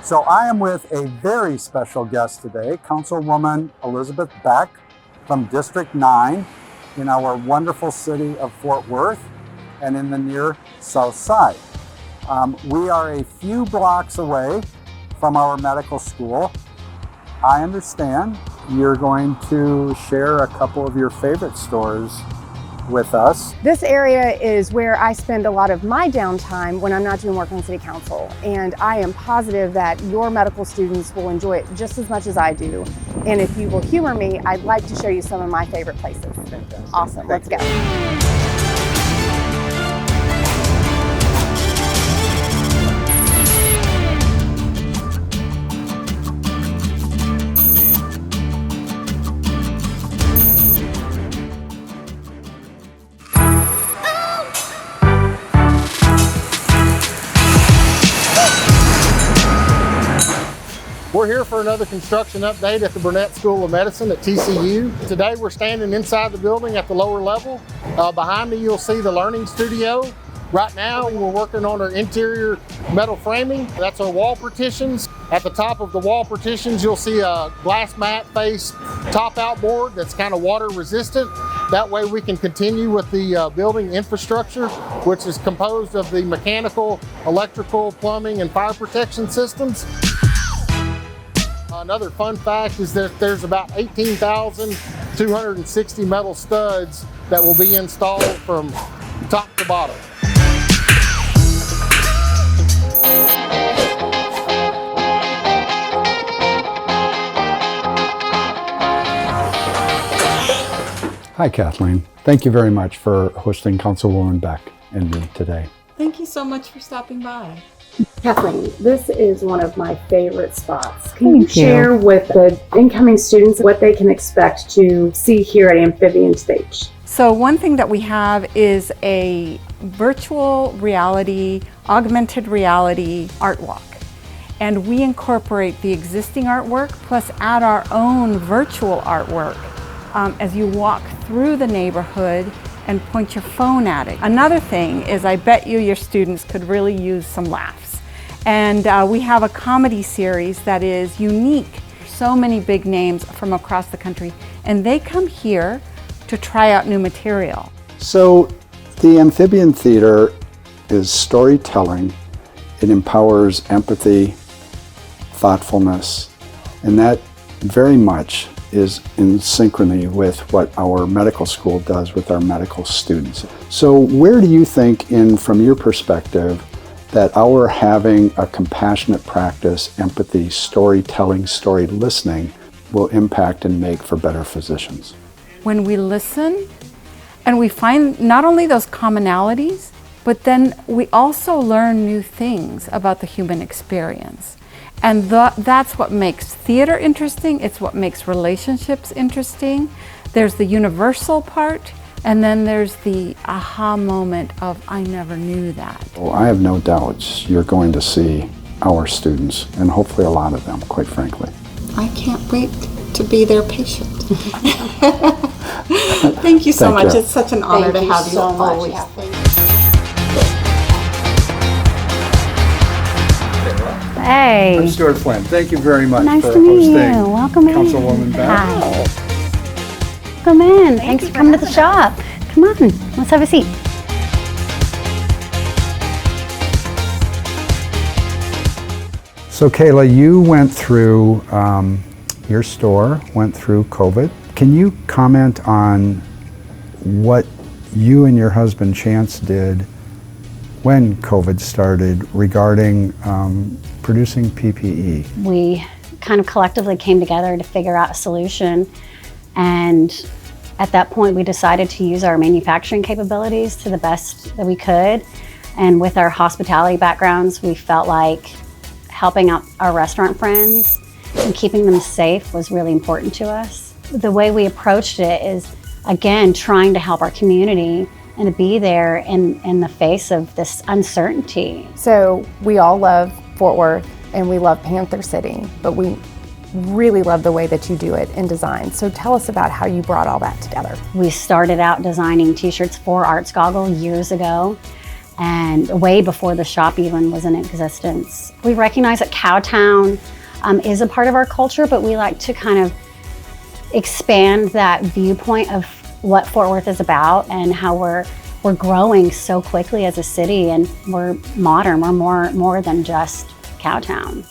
So I am with a very special guest today, Councilwoman Elizabeth Beck from District 9 in our wonderful city of Fort Worth and in the Near Southside. We are a few blocks away from our medical school. I understand you're going to share a couple of your favorite stores with us. This area is where I spend a lot of my downtime when I'm not doing work on City Council, and I am positive that your medical students will enjoy it just as much as I do. And if you will humor me, I'd like to show you some of my favorite places. Fantastic. Awesome, let's go. We're here for another construction update at the Burnett School of Medicine at TCU. Today we're standing inside the building at the lower level. Behind me you'll see the learning studio. Right now we're working on our interior metal framing. That's our wall partitions. At the top of the wall partitions you'll see a glass mat face top out board that's kind of water resistant. That way we can continue with the building infrastructure, which is composed of the mechanical, electrical, plumbing, and fire protection systems. Another fun fact is that there's about 18,260 metal studs that will be installed from top to bottom. Hi, Kathleen. Thank you very much for hosting Councilwoman Beck and me today. Thank you so much for stopping by. Kathleen, this is one of my favorite spots. Can you share with the incoming students what they can expect to see here at Amphibian Stage? So one thing that we have is a virtual reality, augmented reality art walk. And we incorporate the existing artwork plus add our own virtual artwork as you walk through the neighborhood and point your phone at it. Another thing is I bet you your students could really use some laughs. And we have a comedy series that is unique. So many big names from across the country, and they come here to try out new material. So the Amphibian Theater is storytelling. It empowers empathy, thoughtfulness, and that very much is in synchrony with what our medical school does with our medical students. So where do you think, from your perspective, that our having a compassionate practice, empathy, storytelling, story listening will impact and make for better physicians? When we listen and we find not only those commonalities, but then we also learn new things about the human experience. And that's what makes theater interesting. It's what makes relationships interesting. There's the universal part, and then there's the aha moment of, I never knew that. Well, I have no doubts you're going to see our students, and hopefully a lot of them, quite frankly. I can't wait to be their patient. Thank you so much. You. It's such an honor to have you always. Hey. I'm Stuart Flynn. Thank you very much Nice for to meet hosting you. Welcome in. Councilwoman Beck. Hi. Come in. Thanks for coming to the shop. Come on, let's have a seat. So Kayla, you went through, your store went through COVID. Can you comment on what you and your husband Chance did when COVID started regarding producing PPE? We kind of collectively came together to figure out a solution, and at that point we decided to use our manufacturing capabilities to the best that we could. And with our hospitality backgrounds, we felt like helping out our restaurant friends and keeping them safe was really important to us. The way we approached it is, again, trying to help our community and to be there in the face of this uncertainty. So we all love Fort Worth and we love Panther City, but we really love the way that you do it in design. So tell us about how you brought all that together. We started out designing t-shirts for Arts Goggle years ago, and way before the shop even was in existence. We recognize that Cowtown is a part of our culture, but we like to kind of expand that viewpoint of what Fort Worth is about and how we're growing so quickly as a city, and we're modern. We're more than just Cowtown.